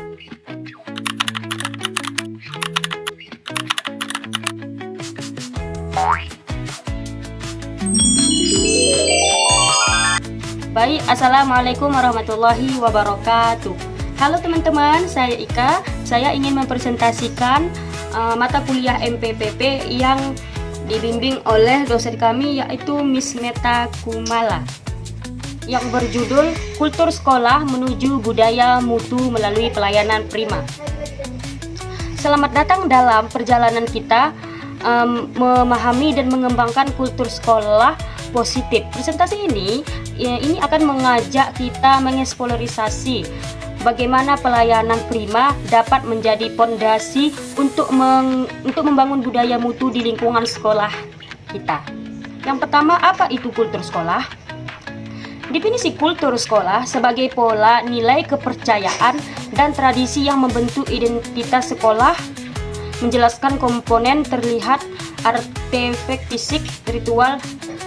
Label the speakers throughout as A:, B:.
A: Baik, assalamualaikum warahmatullahi wabarakatuh. Halo teman-teman, saya Ika. Saya ingin mempresentasikan mata kuliah MPPP yang dibimbing oleh dosen kami, yaitu Miss Meta Kumala, yang berjudul Kultur Sekolah Menuju Budaya Mutu Melalui Pelayanan Prima. Selamat datang dalam perjalanan kita memahami dan mengembangkan kultur sekolah positif. Presentasi ini akan mengajak kita mengeksplorasi bagaimana pelayanan prima dapat menjadi fondasi untuk membangun budaya mutu di lingkungan sekolah kita. Yang pertama, apa itu kultur sekolah? Definisi kultur sekolah sebagai pola nilai kepercayaan dan tradisi yang membentuk identitas sekolah, menjelaskan komponen terlihat, artefak fisik, ritual,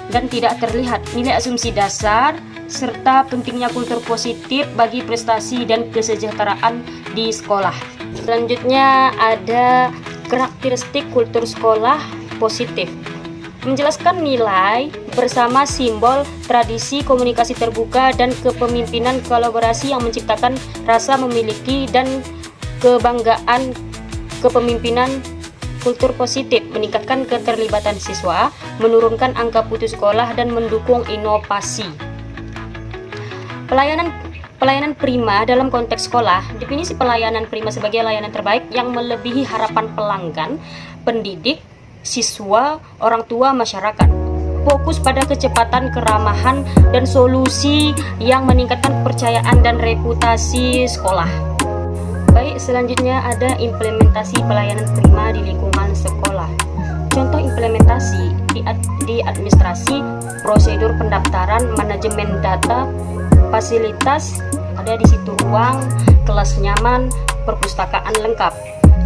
A: dan tidak terlihat, nilai asumsi dasar, serta pentingnya kultur positif bagi prestasi dan kesejahteraan di sekolah. Selanjutnya ada karakteristik kultur sekolah positif. Menjelaskan nilai bersama simbol, tradisi, komunikasi terbuka, dan kepemimpinan kolaborasi yang menciptakan rasa memiliki dan kebanggaan kepemimpinan. Kultur positif meningkatkan keterlibatan siswa, menurunkan angka putus sekolah, dan mendukung inovasi. Pelayanan prima dalam konteks sekolah. Definisi pelayanan prima sebagai layanan terbaik yang melebihi harapan pelanggan, pendidik, siswa, orang tua, masyarakat. Fokus pada kecepatan, keramahan, dan solusi yang meningkatkan kepercayaan dan reputasi sekolah. Baik, selanjutnya ada implementasi pelayanan prima di lingkungan sekolah. Contoh implementasi di administrasi, prosedur pendaftaran, manajemen data, fasilitas, ada di situ ruang, kelas nyaman, perpustakaan lengkap,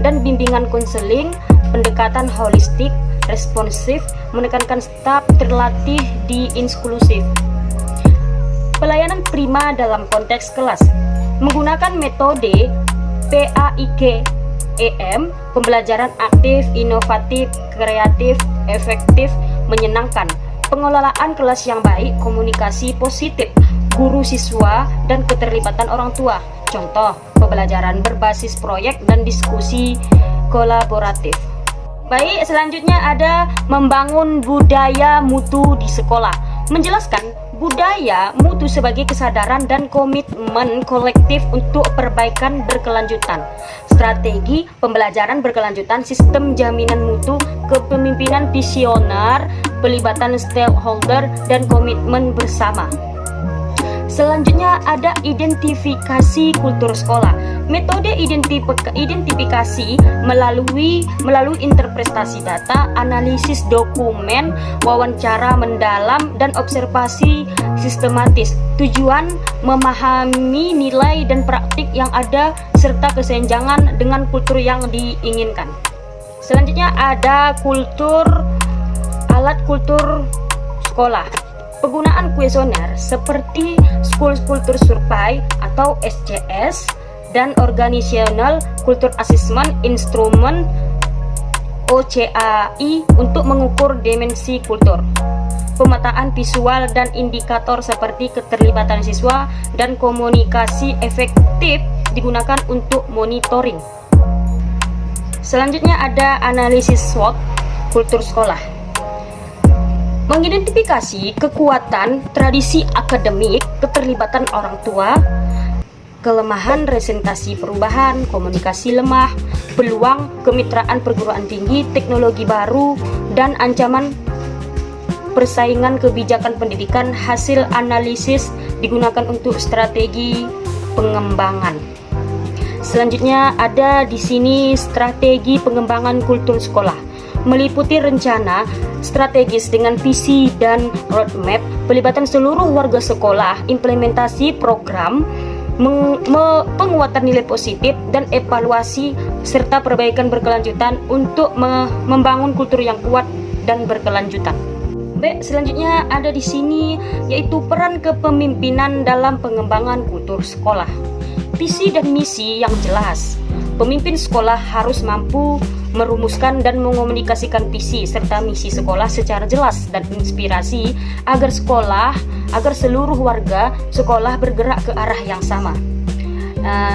A: dan bimbingan konseling, pendekatan holistik, responsif, menekankan staf terlatih di inklusif. Pelayanan prima dalam konteks kelas menggunakan metode PAIK-EM, pembelajaran aktif, inovatif, kreatif, efektif, menyenangkan, pengelolaan kelas yang baik, komunikasi positif, guru siswa, dan keterlibatan orang tua. Contoh, pembelajaran berbasis proyek dan diskusi kolaboratif. Baik, selanjutnya ada membangun budaya mutu di sekolah. Menjelaskan budaya mutu sebagai kesadaran dan komitmen kolektif untuk perbaikan berkelanjutan. Strategi pembelajaran berkelanjutan, sistem jaminan mutu, kepemimpinan visioner, pelibatan stakeholder, dan komitmen bersama. Selanjutnya ada identifikasi kultur sekolah. Metode identifikasi melalui interpretasi data, analisis dokumen, wawancara mendalam, dan observasi sistematis. Tujuan memahami nilai dan praktik yang ada serta kesenjangan dengan kultur yang diinginkan. Selanjutnya ada alat kultur sekolah. Penggunaan kuesioner seperti School Culture Survey atau SCS dan Organizational Culture Assessment Instrument OCAI untuk mengukur dimensi kultur. Pemetaan visual dan indikator seperti keterlibatan siswa dan komunikasi efektif digunakan untuk monitoring. Selanjutnya ada analisis SWOT kultur sekolah. Mengidentifikasi kekuatan tradisi akademik, keterlibatan orang tua, kelemahan presentasi perubahan, komunikasi lemah, peluang kemitraan perguruan tinggi, teknologi baru, dan ancaman persaingan kebijakan pendidikan. Hasil analisis digunakan untuk strategi pengembangan. Selanjutnya ada di sini strategi pengembangan kultur sekolah. Meliputi rencana strategis dengan visi dan roadmap, pelibatan seluruh warga sekolah, implementasi program, penguatan nilai positif, dan evaluasi serta perbaikan berkelanjutan untuk membangun kultur yang kuat dan berkelanjutan. Baik, selanjutnya ada di sini yaitu peran kepemimpinan dalam pengembangan kultur sekolah. visi dan misi yang jelas. Pemimpin sekolah harus mampu merumuskan dan mengomunikasikan visi serta misi sekolah secara jelas dan inspirasi agar seluruh warga sekolah bergerak ke arah yang sama.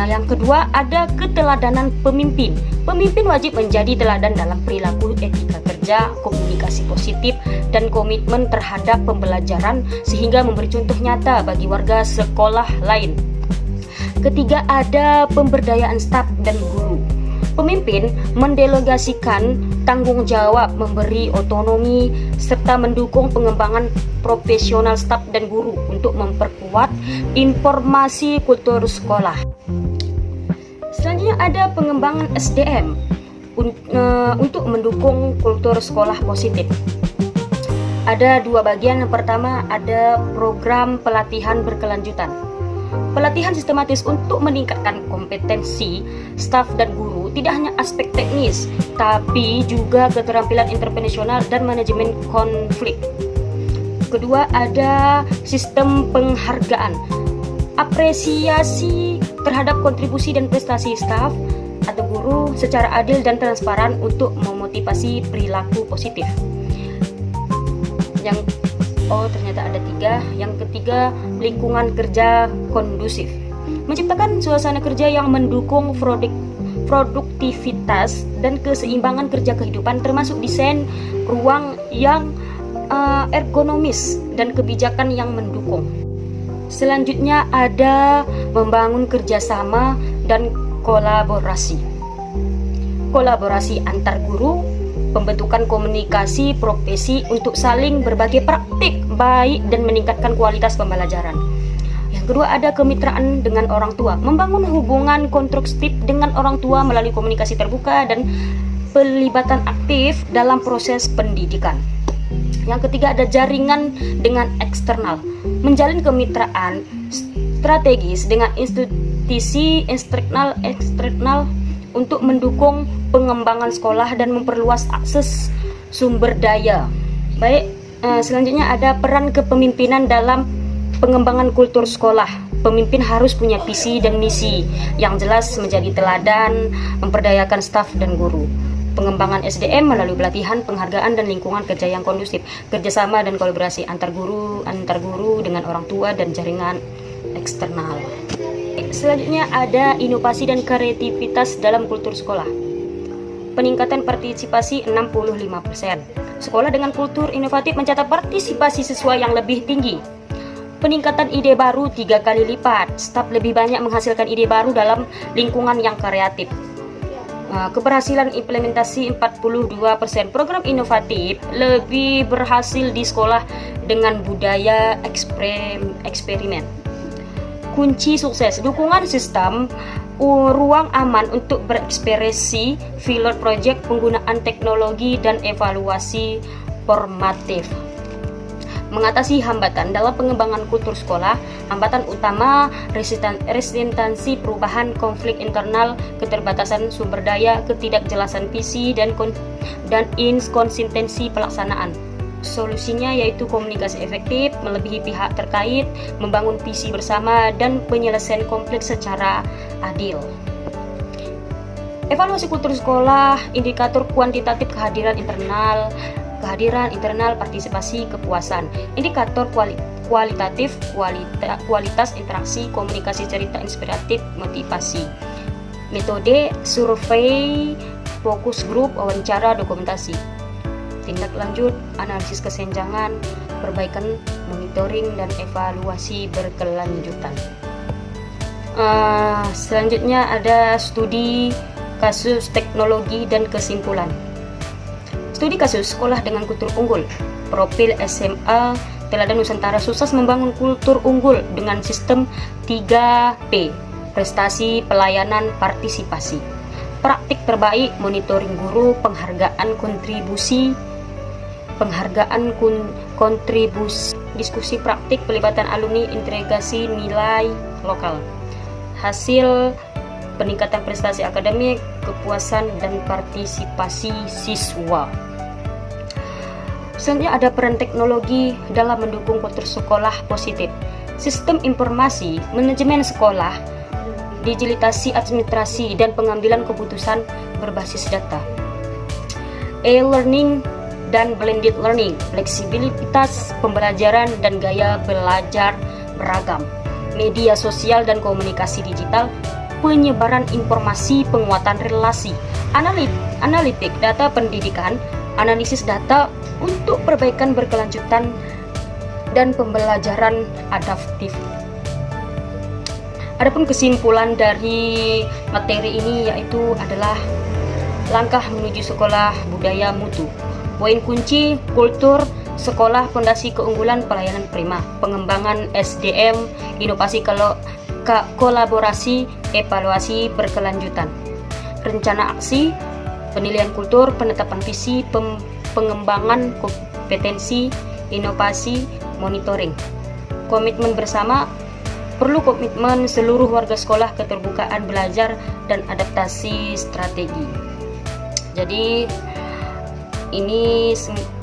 A: Yang kedua, ada keteladanan pemimpin. Pemimpin wajib menjadi teladan dalam perilaku, etika kerja, komunikasi positif, dan komitmen terhadap pembelajaran sehingga memberi contoh nyata bagi warga sekolah lain. Ketiga, ada pemberdayaan staf dan guru. Pemimpin mendelegasikan tanggung jawab, memberi otonomi, serta mendukung pengembangan profesional staf dan guru untuk memperkuat informasi kultur sekolah. Selanjutnya ada pengembangan SDM untuk mendukung kultur sekolah positif. Ada dua bagian. Yang pertama ada program pelatihan berkelanjutan. Pelatihan sistematis untuk meningkatkan kompetensi staf dan guru, tidak hanya aspek teknis, tapi juga keterampilan interpersonal dan manajemen konflik. Kedua, ada sistem penghargaan, apresiasi terhadap kontribusi dan prestasi staf atau guru secara adil dan transparan untuk memotivasi perilaku positif. Ternyata ada tiga. Yang ketiga, lingkungan kerja kondusif, menciptakan suasana kerja yang mendukung produktivitas dan keseimbangan kerja kehidupan, termasuk desain ruang yang ergonomis dan kebijakan yang mendukung. Selanjutnya ada membangun kerjasama dan kolaborasi antar guru, pembentukan komunikasi profesi untuk saling berbagi praktik baik dan meningkatkan kualitas pembelajaran. Yang kedua ada kemitraan dengan orang tua, membangun hubungan konstruktif dengan orang tua melalui komunikasi terbuka dan pelibatan aktif dalam proses pendidikan. Yang ketiga ada jaringan dengan eksternal, menjalin kemitraan strategis dengan institusi eksternal untuk mendukung pengembangan sekolah dan memperluas akses sumber daya. Selanjutnya ada peran kepemimpinan dalam pengembangan kultur sekolah. Pemimpin harus punya visi dan misi yang jelas, menjadi teladan, memperdayakan staf dan guru. Pengembangan SDM melalui pelatihan, penghargaan, dan lingkungan kerja yang kondusif, kerjasama dan kolaborasi antar guru dengan orang tua dan jaringan eksternal. Selanjutnya ada inovasi dan kreativitas dalam kultur sekolah. Peningkatan partisipasi 65%. Sekolah dengan kultur inovatif mencatat partisipasi siswa yang lebih tinggi. Peningkatan ide baru 3 kali lipat. Staf lebih banyak menghasilkan ide baru dalam lingkungan yang kreatif. Keberhasilan implementasi 42%. Program inovatif lebih berhasil di sekolah dengan budaya eksperimen. Kunci sukses, dukungan sistem, ruang aman untuk berekspresi, pilot project, penggunaan teknologi, dan evaluasi formatif. Mengatasi hambatan dalam pengembangan kultur sekolah. Hambatan utama resistensi perubahan, konflik internal, keterbatasan sumber daya, ketidakjelasan visi, dan inkonsistensi pelaksanaan. Solusinya yaitu komunikasi efektif, melebihi pihak terkait, membangun visi bersama, dan penyelesaian konflik secara adil. Evaluasi kultur sekolah, indikator kuantitatif kehadiran internal, partisipasi, kepuasan. Indikator kualitatif, kualitas interaksi, komunikasi, cerita inspiratif, motivasi. Metode survei, fokus grup, wawancara, dokumentasi. Tindak lanjut, analisis kesenjangan, perbaikan, monitoring, dan evaluasi berkelanjutan. Selanjutnya ada studi kasus teknologi dan kesimpulan. Studi kasus sekolah dengan kultur unggul. Profil SMA Teladan Nusantara sukses membangun kultur unggul dengan sistem 3P, prestasi, pelayanan, partisipasi. Praktik terbaik, monitoring guru, penghargaan kontribusi, diskusi praktik, pelibatan alumni, integrasi nilai lokal. Hasil peningkatan prestasi akademik, kepuasan, dan partisipasi siswa. Selanjutnya ada peran teknologi dalam mendukung kultur sekolah positif. Sistem informasi manajemen sekolah digitalisasi administrasi dan pengambilan keputusan berbasis data, e-learning dan blended learning, fleksibilitas pembelajaran dan gaya belajar beragam, media sosial dan komunikasi digital, penyebaran informasi, penguatan relasi, analitik data pendidikan, analisis data untuk perbaikan berkelanjutan, dan pembelajaran adaptif. Adapun kesimpulan dari materi ini yaitu adalah langkah menuju sekolah budaya mutu. Poin kunci: kultur sekolah, fondasi keunggulan, pelayanan prima, pengembangan SDM, inovasi kolaborasi, evaluasi berkelanjutan, rencana aksi, penilaian kultur, penetapan visi, pengembangan kompetensi, inovasi, monitoring. Komitmen bersama: perlu komitmen seluruh warga sekolah, keterbukaan belajar, dan adaptasi strategi. Jadi ini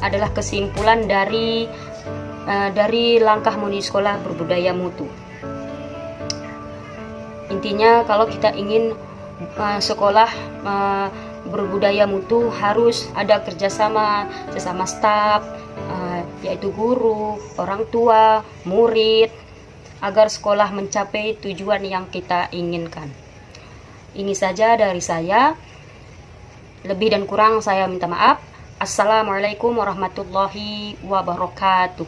A: adalah kesimpulan dari langkah menuju sekolah berbudaya mutu. Intinya kalau kita ingin sekolah berbudaya mutu harus ada kerjasama sesama staf, yaitu guru, orang tua, murid, agar sekolah mencapai tujuan yang kita inginkan. Ini saja dari saya. Lebih dan kurang saya minta maaf. Assalamualaikum warahmatullahi wabarakatuh.